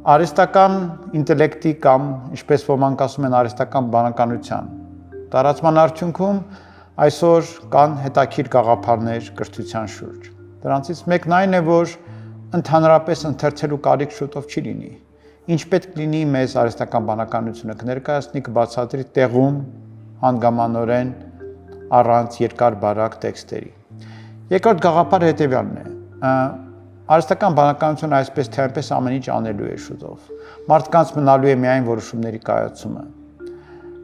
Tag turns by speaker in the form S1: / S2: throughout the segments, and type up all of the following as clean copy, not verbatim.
S1: Արհեստական ինտելեկտի կամ ինչպես ոմանք ասում են արհեստական բանականության տարածման արդյունքում այսօր կան հետաքրքիր գաղափարներ կրթության շուրջ։ Դրանցից մեկն այն է, որ ընդհանրապես ընթերցելու կարիք շուտով չի լինի։ Ինչ պետք լինի մեզ արհեստական բանականությունը կներկայացնի, կբացատրի տեղում հանգամանորեն առանց երկար բարակ տեքստերի։ Երկրորդ գաղափարը հետևյալն է։ Արհեստական բանականությունը այսպես թե այնպես ամեն ինչ անելու է շուտով։ Մարդկանց մնալու է միայն որոշումների կայացումը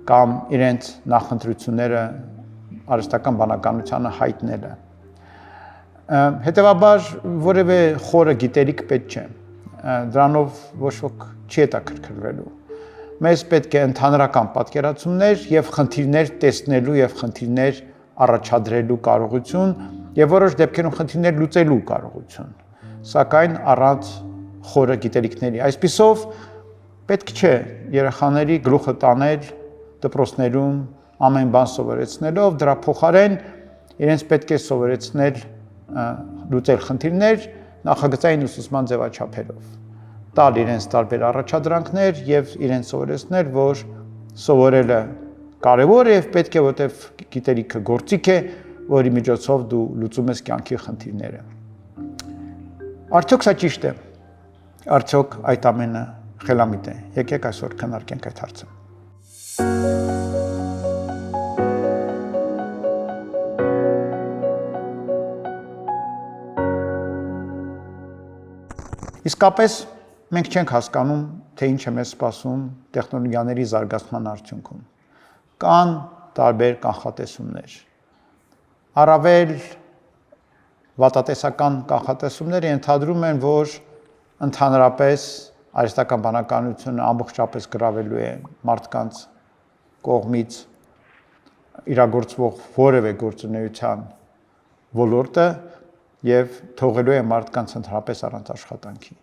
S1: կամ իրենց նախընտրությունները արհեստական բանականությանը հայտնելը։ Հետևաբար որևէ խորը գիտելիք պետք չէ։ Դրանով ոչ ոք չի հետաքրքրվելու։ Մեզ պետք է ընդհանրական պատկերացումներ եւ խնդիրներ տեսնելու եւ խնդիրներ առաջադրելու կարողություն եւ որոշ դեպքերում խնդիրներ լուծելու կարողություն, սակայն առանց խորը գիտելիքների։ Այսպիսով պետք չէ երեխաների գլուխը տանել դպրոցներում ամեն բան սովորեցնելով, դրա փոխարեն իրենց պետք է սովորեցնել լուծել խնդիրներ նախագծային ուսուցման ձևաչափերով, տալ իրենց տարբեր առաջադրանքներ եւ իրենց սովորեցնել, որ սովորելը կարևոր է եւ պետք է, որտեվ գիտելիքը գործիք է, որի միջոցով դու լուծում ես կյանքի խնդիրները։ Արդյոք սա ճիշտ է։ Արդյոք այդ ամենը խելամիտ է։ Եկեք այսօր քննարկենք այդ հարցը։ Իսկապես մենք չենք հասկանում, թե ինչ է մեզ սպասում տեխնոլոգիաների զարգացման արդյունքում։ Կան տարբեր կանխատեսումներ։ Առավել վատատեսական կանխատեսումները ենթադրում են, որ ընդհանրապես արհեստական բանականությունը ամբողջապես գրավելու է մարդկանց կողմից իրագործվող որևէ գործունեության ոլորտը եւ թողելու է մարդկանց ընդհանրապես առանց աշխատանքի։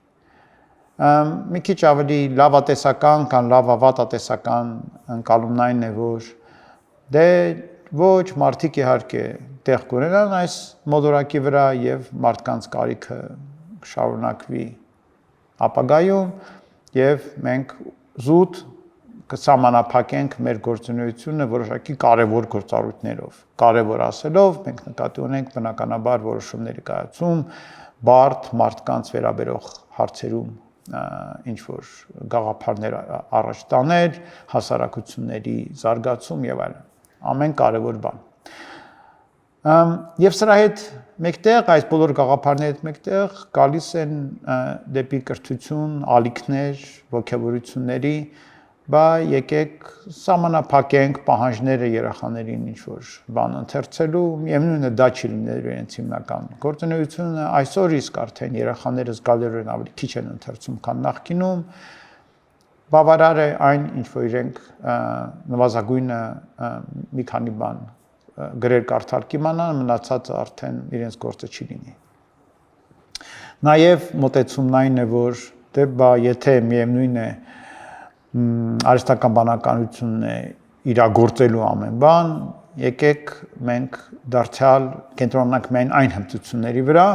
S1: Մի քիչ ավելի լավատեսական կամ լավավատատեսական ընկալումն այն է, որ դե ոչ մարդիկ իհարկե տեղ կունենան այս մոլորակի վրա եւ մարդկանց կարիքը կշարունակվի ապագայում եւ մենք զուտ կսահմանափակենք մեր գործունեությունը որոշակի կարևոր գործառույթներով։ Կարևոր ասելով մենք նկատի ունենք բնականաբար որոշումների կայացում, բարդ մարդկանց վերաբերող հարցերում ինչ որ գաղափարներ առաջ տանել, հասարակությունների զարգացում եւ այլն։ Ամեն կարևոր բան։ Եվ սրա հետ մեկտեղ այս բոլոր գաղափարների հետ մեկտեղ գալիս են դեպի կրթություն, ալիքներ, ոգևորությունների, բա եկեք սահմանափակենք պահանջները երեխաներին ինչ-որ բան ընթերցելու, միևնույն է դա չի լինելու իրենց հիմնական գործունեությունը, այսօր իսկ արդեն երեխաները զգալիորեն ավելի քիչ են ընթերցում, քան նախկինում, բավարար է այն, ինչ որ իրենք նվազագույնը մի քանի բան գրել կարդալ կիմանան, մնացածը արդեն իրենց գործը չի լինի։ Նաև մոտեցումն այն է, որ դե բա եթե միևնույն է արհեստական բանականությունն է իրագործելու ամեն բան, եկեք մենք դարձյալ կենտրոնանանք միայն այն հմտությունների վրա,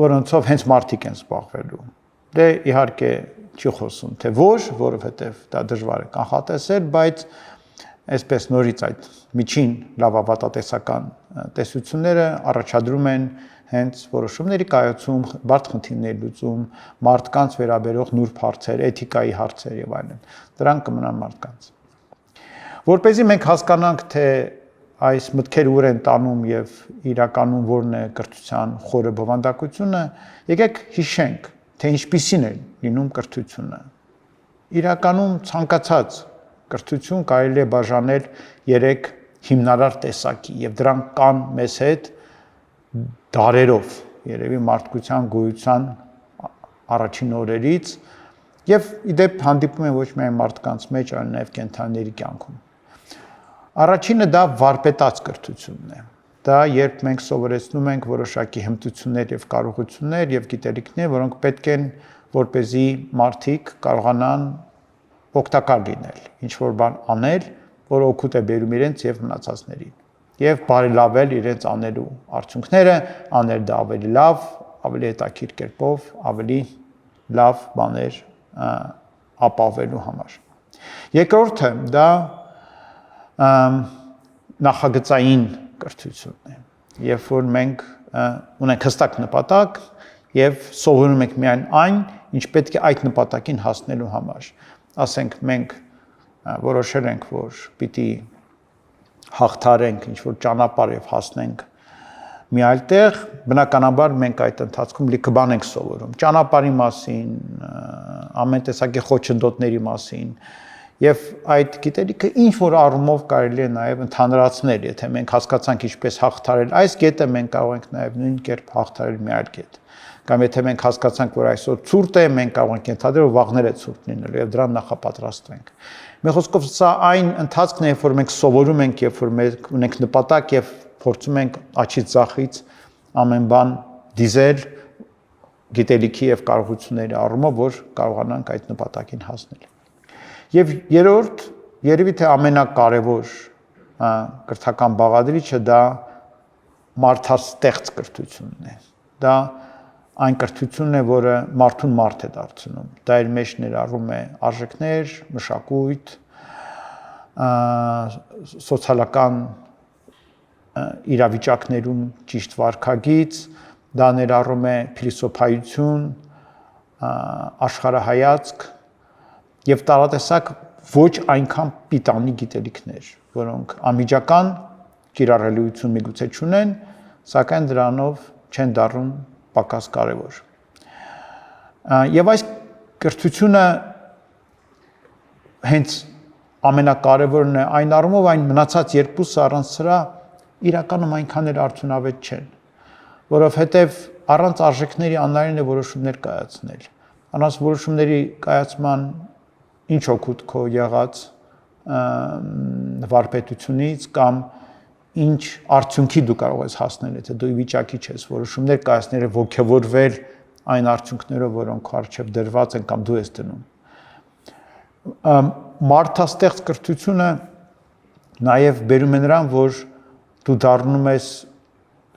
S1: որոնցով հենց մարդիկ են զբաղվելու։ Դե իհարկե չի խոսում, թե ոչ, որովհետև դա դժվար է կանխատեսել, բայց այսպես նորից այդ միջին լավավատատեսական տեսությունները առաջադրում են հենց որոշումների կայացում, բարդ խնդիրների լուծում, մարդկանց վերաբերող նուրբ հարցեր, էթիկայի հարցեր եւ այլն։ Դրանք կմնան մարդկանց։ Որպեսզի մենք հասկանանք, թե այս մտքերը ուր են տանում եւ իրականում որն է կրթության խորը բովանդակությունը, եկեք հիշենք, թե ինչպիսին է լինում կրթությունը։ Իրականում ցանկացած կրթություն կարելի է բաժանել 3 հիմնարար տեսակի եւ դրանք կան մեզ հետ դարերով, երևի մարդկության գոյության առաջին օրերից եւ իդեպ հանդիպում են ոչ միայն մարդկանց մեջ, այլ նաեւ կենդանիների կյանքում։ Առաջինը դա վարպետաց կրթությունն է։ Դա երբ մենք սովորեցնում ենք որոշակի հմտություններ եւ կարողություններ եւ գիտելիքներ, որոնք պետք են որպեսզի մարդիկ կարողանան օգտակար լինել, ինչ որ բան անել, որ օգուտ է բերում իրենց եւ մնացածներին, եւ բարելավել իրենց անելու արդյունքները, անել դա ավելի լավ, ավելի հետաքրքիր կերպով, ավելի լավ բաներ ապավելու համար։ Երկրորդը դա նախագծային կրթությունն է, երբ որ մենք ունենք հստակ նպատակ եւ սովորում ենք միայն այն, ինչ պետք է այդ նպատակին հասնելու համար։ Ասենք մենք որոշել ենք, որ պիտի հաղթարենք ինչ-որ ճանապարհ եւ հասնենք մի այլ տեղ, բնականաբար մենք այդ ընթացքում լիքը բան ենք սովորում, ճանապարհի մասին, ամեն տեսակի խոչընդոտների մասին, եւ այդ գիտելիքը ինչ որ առումով կարելի է նաեւ ընդհանրացնել, եթե մենք հասկացանք ինչպես հաղթարել այս կետը, մենք կարող ենք նաեւ նույն կերպ հաղթարել մի այլ կետ։ Կամ եթե մենք հասկացանք, որ այսօր ցուրտ է, մենք կարող ենք ենթադրել, որ վաղներ է ցուրտ լինելու եւ դրան նախապատրաստվենք։ Մի խոսքով սա այն ընթացքն է, երբ որ մենք սովորում ենք, երբ որ մենք ունենք նպատակ եւ փորձում ենք աչից ձախից ամեն բան դիզել գիտելիքի եւ կարողությունների առումով, որ կարողանանք այդ նպատակին հասնել։ Եվ երրորդ, երևի թե ամենակարևոր կրթական բաղադրիչը դա մարդաստեղծ կրթությունն է։ Դա այն կրթությունն է, որը մարդուն մարդ է դարձնում։ Դա իր մեջ ներառում է արժեքներ, մշակույթ, սոցիալական իրավիճակներում ճիշտ վարքագիծ, դա ներառում է փիլիսոփայություն, աշխարհայացք եւ տարատեսակ ոչ այնքան պիտանի գիտելիքներ, որոնք անմիջական կիրառելիություն միգուցե չունեն, սակայն դրանով չեն դառնում պակաս կարևոր։ Եվ այս կրթությունը հենց ամենակարևորն է այն առումով, այն մնացած երկուսը առանց սրա իրականում այնքան էլ արդյունավետ չեն, որովհետև առանց արժեքների անհնարին է որոշումներ կայացնել։ Առանց որոշումների կայացման ինչ օգուտ քո եղած վարպետությունից կամ ինչ արդյունքի դու կարող ես հասնել, եթե դու ի վիճակի չես որոշումներ կայացնել եւ ողջավորվել այն արդյունքներով, որոնք քո առջև դրված են կամ դու ես դնում։ Մարդաստեղծ կրթությունը նաեւ բերում է նրան, որ դու դառնում ես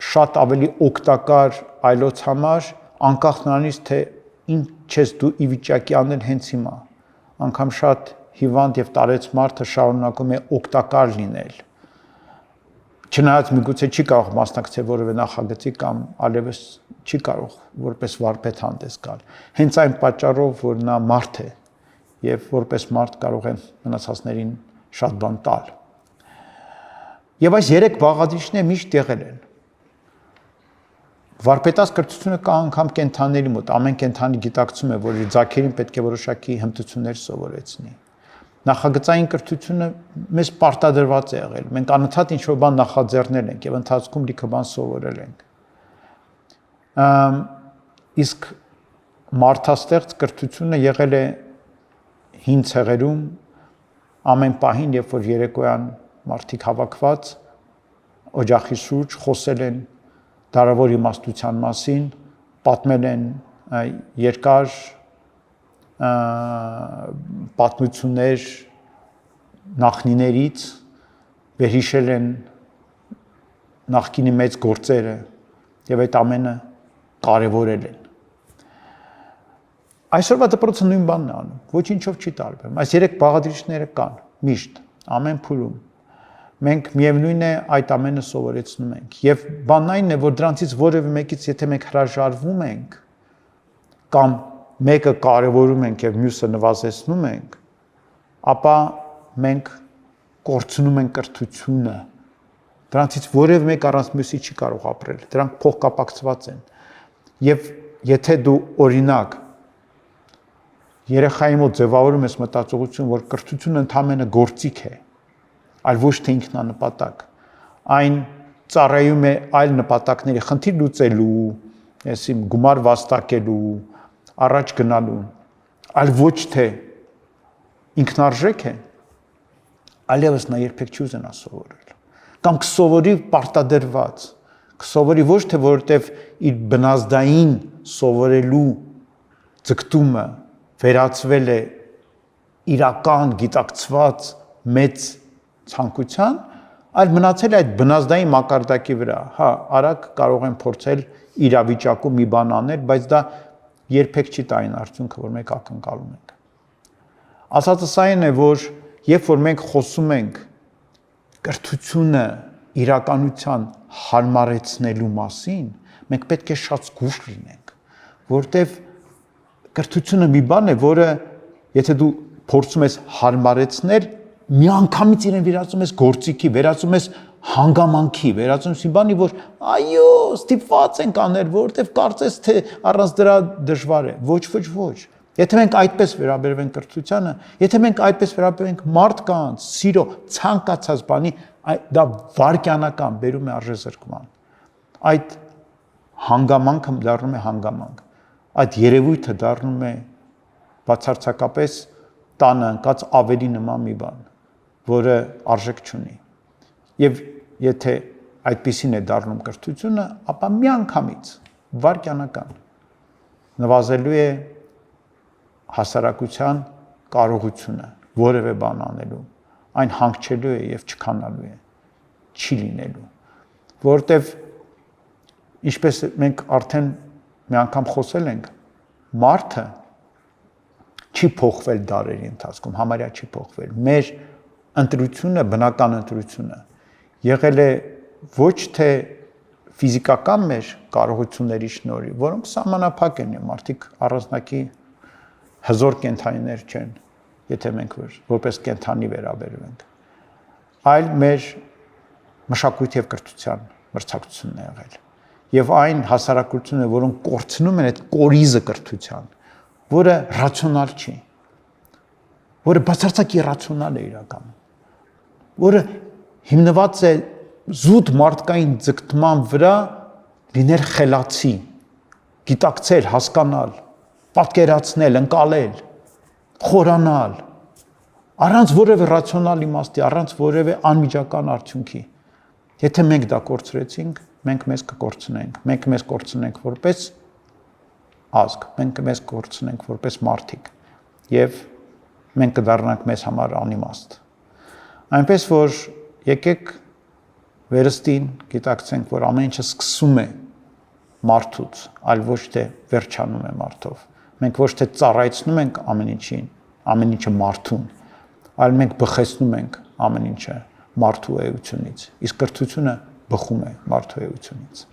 S1: շատ ավելի օգտակար այլոց համար, անկախ նրանից, թե ինչ ես դու ի վիճակի անել հենց հիմա։ Անկամ շատ հիվանդ եւ տարեց մարդը շարունակում է օգտակար լինել։ Չնայած միգուցե չի կարող մասնակցել որևէ նախագծի կամ allևս չի կարող որպես վարպետ հանդես գալ։ Հենց այն պատճառով, որ նա մարդ է եւ որպես մարդ կարող է մնացածներին շատ բան տալ։ Եվ այս երեք բաղադրիչները միշտ եղել են։ Վարպետաց կրթությունը կա անգամ կենդանիների մոտ, ամեն կենդանի գիտակցում է, որ իր ձագերին պետք է որոշակի հմտություններ սովորեցնի։ Նախագծային կրթությունը մեզ պարտադրված է եղել։ Մենք անընդհատ ինչ-որ բան նախաձեռնել ենք եւ ընթացքում լիքը բան սովորել ենք։ Իսկ մարդաստեղծ կրթությունը եղել է հին ցեղերում ամեն պահին, երբ որ երեկոյան մարդիկ հավաքված օջախի շուրջ խոսել են դարավոր իմաստության մասին, պատմել են երկար պատմություններ նախնիներից, վերհիշել են նախկինի մեծ գործերը եւ այդ ամենը կարեւորել են։ Այսօրվա դպրոցը նույն բանն է անում, ոչինչով չի տարբերվում։ Այս երեք բաղադրիչները կան միշտ, ամեն փուլում։ Մենք միևնույն է այդ ամենը սովորեցնում ենք եւ բանն այն է, որ դրանցից որևէ մեկից եթե մենք հրաժարվում ենք կամ մեկը կարևորում ենք եւ մյուսը նվազեցնում ենք, ապա մենք կորցնում ենք կրթությունը։ Դրանցից որևէ մեկ առանց մյուսի չի կարող ապրել։ Դրանք փոխկապակցված են։ Եվ եթե դու օրինակ երեխայի մոտ ձևավորում ես մտածողություն, որ կրթությունը ընդհանրապես գործիք է, այլ ոչ թե ինքնանպատակ, այն ծառայում է այլ նպատակների խնդիր լուծելու, այսինքն գումար վաստակելու, առաջ գնալու, այլ ոչ թե ինքնարժեք է, այլևս նա երբեք չի ուզենա սովորել։ Կամ կսովորի պարտադրված, կսովորի ոչ թե որովհետև իր բնազդային սովորելու ձգտումը վերածվել է իրական գիտակցված մեծ ցանկության, այլ մնացել է այդ բնազդային մակարդակի վրա։ Հա, արագ կարող են փորձել իրավիճակում մի բան անել, բայց դա երբեք չի տա այն արդյունքը, որ մենք ակնկալում ենք։ Ասածս այն է, որ երբ որ մենք խոսում ենք կրթությունը իրականության հարմարեցնելու մասին, մենք պետք է շատ զգույշ լինենք, որտեվ կրթությունը մի բան է, որը եթե դու փորձում ես հարմարեցնել, միանգամից իրեն վերածում ես գործիքի, վերածում ես հանգամանքի, վերածում ես մի բանի, որ այո, ստիպված ենք անել, որտեվ կարծես թե առանց դրա դժվար է։ Ոչ։ Եթե մենք այդպես վերաբերվենք կրթությանը, եթե մենք այդպես վերաբերվենք մարդկանց, սիրո, ցանկացած բանի, դա վարքյանական բերում է արժեզրկման։ Այդ հանգամանքը դառնում է հանգամանք։ Այդ երևույթը դառնում է բացարձակապես տանը ընկած ավելի նման մի բան, որը արժեք չունի։ Եվ եթե այդպեսին է դառնում կրթությունը, ապա միանգամից վարքյանական նվազելու է հասարակության կարողությունը որևէ բան անելու, այն հանգչելու է եւ չքանալու է, չի լինելու, որովհետեւ ինչպես մենք արդեն մի անգամ խոսել ենք, մարդը չի փոխվել դարերի ընթացքում, համարյա չի փոխվել։ Մեր ընտրությունը, բնական ընտրությունը եղել է ոչ թե ֆիզիկական մեր կարողությունների շնորհիվ, որոնք սահմանափակ են, մարդիկ առանձնակի հզոր կենդանիներ չեն, եթե մենք որպես կենդանի վերաբերվենք, այլ մեր մշակույթ եւ կրթության մրցակցությունն է եղել։ Եվ այն հասարակությունը, որոնք կորցնում են այդ կորիզը կրթության, որը ռացիոնալ չի, որը բացարձակ իրացիոնալ է իրականում, որը հիմնված է զուտ մարդկային ձգտման վրա լինել խելացի, գիտակցել, հասկանալ, պատկերացնել, ընկալել, խորանալ, առանց որևէ ռացիոնալ իմաստի, առանց որևէ անմիջական արդյունքի։ Եթե մենք դա կորցրեցինք, մենք մեզ կկորցնենք, մենք մեզ կորցնենք որպես ազգ, մենք մեզ կորցնենք որպես մարդիկ եւ մենք կդառնանք մեզ համար անիմաստ։ Այնպես որ եկեք վերստին գիտակցենք, որ ամեն ինչը սկսում է մարդուց, այլ ոչ թե վերջանում է մարդով։ Մենք ոչ թե ծառայեցնում ենք ամեն ինչը մարդուն, այլ մենք բխեցնում ենք ամեն ինչը մարդու էությունից, իսկ կրթությունը բխում է մարդու էությունից։